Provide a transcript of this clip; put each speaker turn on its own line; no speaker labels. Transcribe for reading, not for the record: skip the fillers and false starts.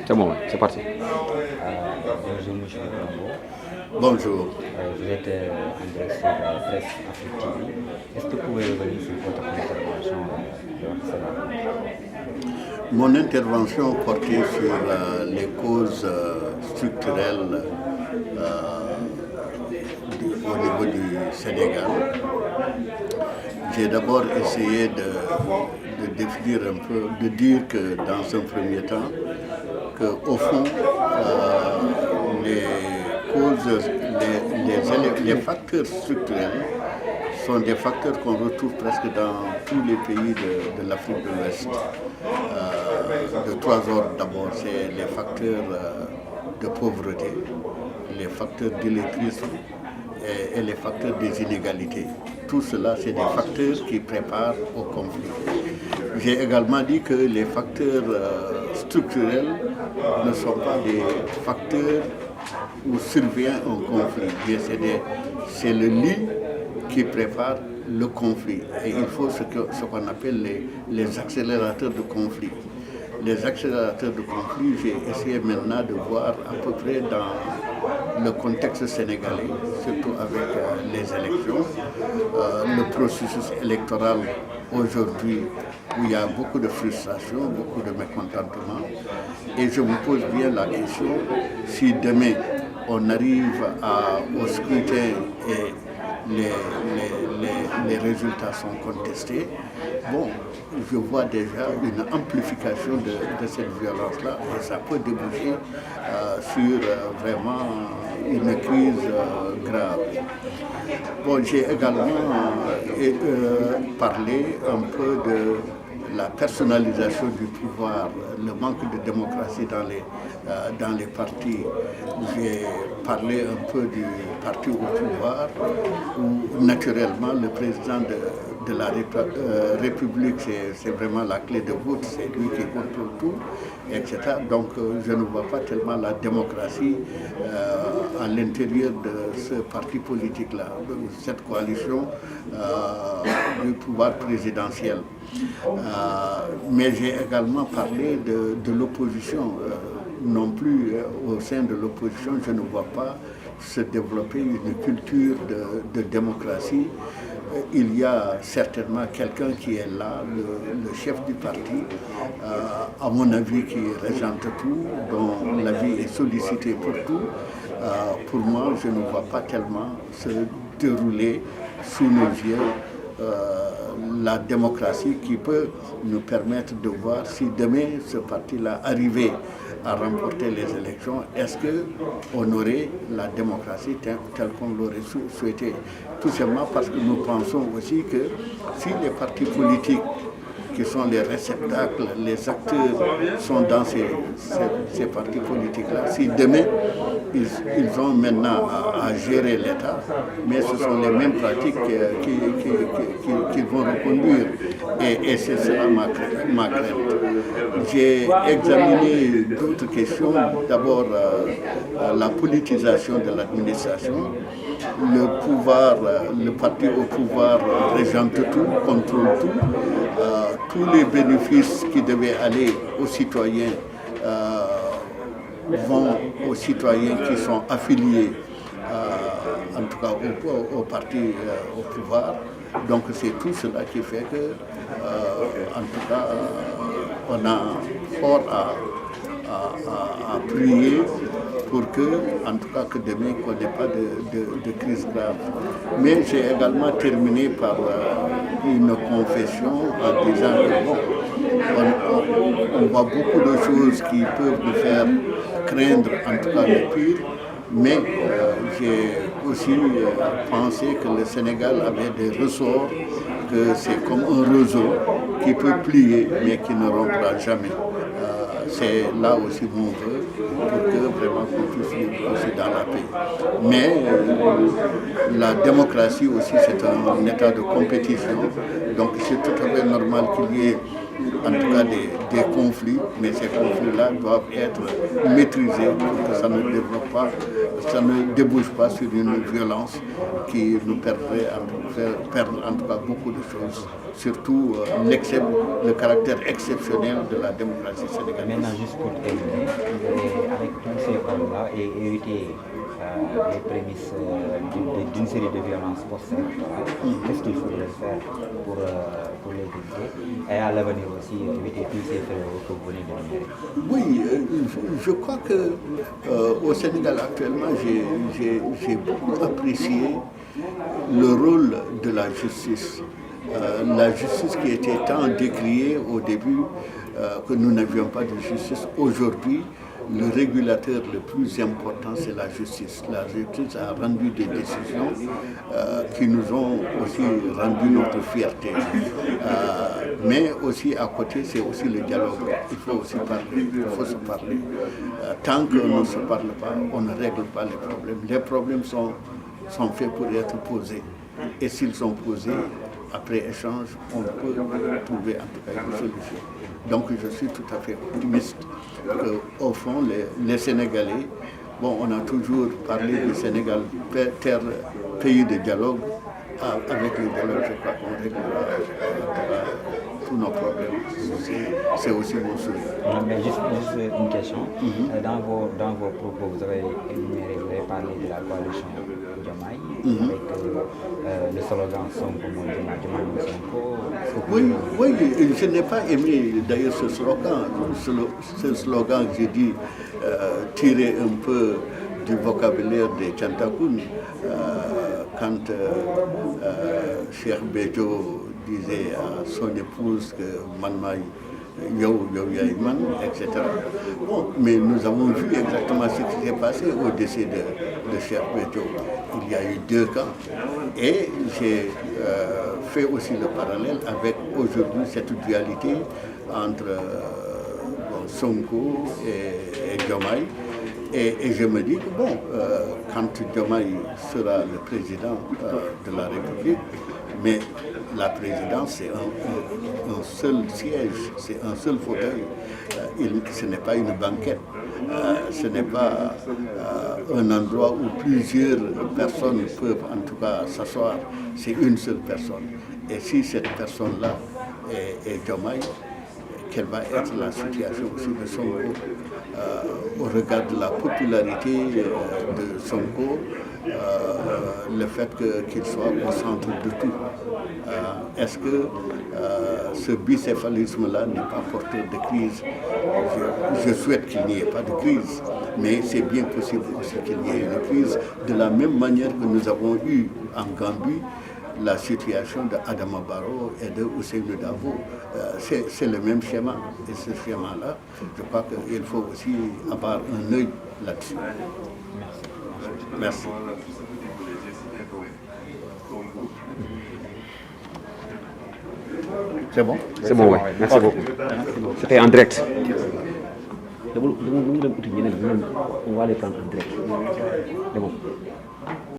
C'est bon, c'est parti.
Bonjour, monsieur Rambo.
Bonjour.
Vous êtes en direct sur Presse Afrique TV. Est-ce que vous pouvez revenir sur votre intervention
Mon intervention portait sur les causes structurelles au niveau du Sénégal. J'ai d'abord essayé de définir un peu, de dire que dans un premier temps, qu'au fond, les causes, les facteurs structurels sont des facteurs qu'on retrouve presque dans tous les pays de l'Afrique de l'Ouest. De trois ordres d'abord, c'est les facteurs de pauvreté, les facteurs d'illettrisme et les facteurs des inégalités. Tout cela, c'est des facteurs qui préparent au conflit. J'ai également dit que les facteurs structurels ne sont pas des facteurs où survient un conflit. C'est le lit qui prépare le conflit. Et il faut ce qu'on appelle les accélérateurs de conflit. Les accélérateurs de conflit, j'ai essayé maintenant de voir à peu près dans le contexte sénégalais, surtout avec les élections, le processus électoral aujourd'hui où il y a beaucoup de frustration, beaucoup de mécontentement. Et je me pose bien la question, si demain on arrive au scrutin et les résultats sont contestés, bon, je vois déjà une amplification de cette violence-là et ça peut déboucher sur vraiment une crise grave. Bon, j'ai également parlé un peu de la personnalisation du pouvoir, le manque de démocratie dans les partis. J'ai parlé un peu du parti au pouvoir où naturellement le président de la République, c'est vraiment la clé de voûte, c'est lui qui contrôle tout, etc. Donc je ne vois pas tellement la démocratie à l'intérieur de ce parti politique-là, cette coalition du pouvoir présidentiel. Mais j'ai également parlé de l'opposition. Non plus au sein de l'opposition, je ne vois pas se développer une culture de démocratie. Il y a certainement quelqu'un qui est là, le chef du parti, à mon avis qui régente tout, dont l'avis est sollicité pour tout. Pour moi, je ne vois pas tellement se dérouler sous nos yeux la démocratie qui peut nous permettre de voir si demain ce parti-là arrivait à remporter les élections, est-ce qu'on aurait la démocratie telle qu'on l'aurait souhaité? Tout simplement parce que nous pensons aussi que si les partis politiques qui sont les réceptacles, les acteurs sont dans ces partis politiques-là. Si demain, ils ont maintenant à gérer l'État, mais ce sont les mêmes pratiques qu'ils vont reconduire. Et c'est cela ma crainte. J'ai examiné d'autres questions. D'abord, la politisation de l'administration. Le parti au pouvoir régente tout, contrôle tout. Tous les bénéfices qui devaient aller aux citoyens vont aux citoyens qui sont affiliés, en tout cas au parti au pouvoir. Donc c'est tout cela qui fait que, en tout cas, on a fort à prier pour que, en tout cas, que demain, qu'on n'ait pas de crise grave. Mais j'ai également terminé par une confession en disant que bon, on voit beaucoup de choses qui peuvent nous faire craindre, en tout cas, le pire. Mais j'ai aussi pensé que le Sénégal avait des ressorts, que c'est comme un réseau qui peut plier mais qui ne rompra jamais. C'est là aussi mon vœu pour que vraiment qu'on puisse vivre aussi dans la paix. Mais la démocratie aussi c'est un état de compétition, donc c'est tout à fait normal qu'il y ait en tout cas des conflits, mais ces conflits-là doivent être maîtrisés pour que ça ne développe pas, ça ne débouche pas sur une violence qui nous perdrait perdre en tout cas beaucoup de choses, surtout le caractère exceptionnel de la démocratie sénégalaise.
Maintenant, juste pour terminer, avec tous ces hommes-là et éviter les prémices d'une série de violences post-électorales, qu'est-ce qu'il faudrait faire pour les éviter et à l'avenir aussi éviter tous ces fléaux que vous venez de nommer?
Oui, je crois que au Sénégal actuellement, j'ai beaucoup apprécié le rôle de la justice. La justice qui était tant décriée au début, que nous n'avions pas de justice. Aujourd'hui, le régulateur le plus important, c'est la justice. La justice a rendu des décisions qui nous ont aussi rendu notre fierté. Mais aussi à côté, c'est aussi le dialogue. Il faut aussi parler, il faut se parler. Tant qu'on ne se parle pas, on ne règle pas les problèmes. Les problèmes sont faits pour être posés. Et s'ils sont posés, après échange, on peut trouver en tout cas une solution. Donc je suis tout à fait optimiste qu'au fond, les Sénégalais, bon, on a toujours parlé du Sénégal, pays de dialogue. Avec le dialogue, je crois qu'on réglera tous nos problèmes. C'est aussi mon souhait.
Non, mais juste une question. Dans vos propos, vous avez parlé de la coalition Diomaye avec le slogan Sonko Diomaye Sonko.
Oui, je n'ai pas aimé d'ailleurs ce slogan. Ce slogan, j'ai dit, tiré un peu du vocabulaire des Tchantakoun. Quand Cheikh Béthio disait à son épouse que Manmaï, etc. Bon, mais nous avons vu exactement ce qui s'est passé au décès de Cheikh Béthio. Il y a eu 2 camps et j'ai fait aussi le parallèle avec aujourd'hui cette dualité entre Sonko et Diomaye. Et je me dis que bon, quand Diomaye sera le président de la République, mais la présidence c'est un seul siège, c'est un seul fauteuil, ce n'est pas une banquette, ce n'est pas un endroit où plusieurs personnes peuvent en tout cas s'asseoir, c'est une seule personne. Et si cette personne-là est Diomaye, quelle va être la situation aussi de Sonko au regard de la popularité de Sonko, le fait qu'il soit au centre de tout. Est-ce que ce bicéphalisme-là n'est pas porteur de crise? Je souhaite qu'il n'y ait pas de crise, mais c'est bien possible aussi qu'il y ait une crise, de la même manière que nous avons eu en Gambie la situation d'Adama Barrow et de Ousseynou Dabo. C'est le même schéma. Et ce schéma-là, je crois qu'il faut aussi avoir un œil là-dessus. Merci.
C'est bon? C'est bon, oui. Merci beaucoup. C'était en direct.
On va les prendre en direct. C'est bon.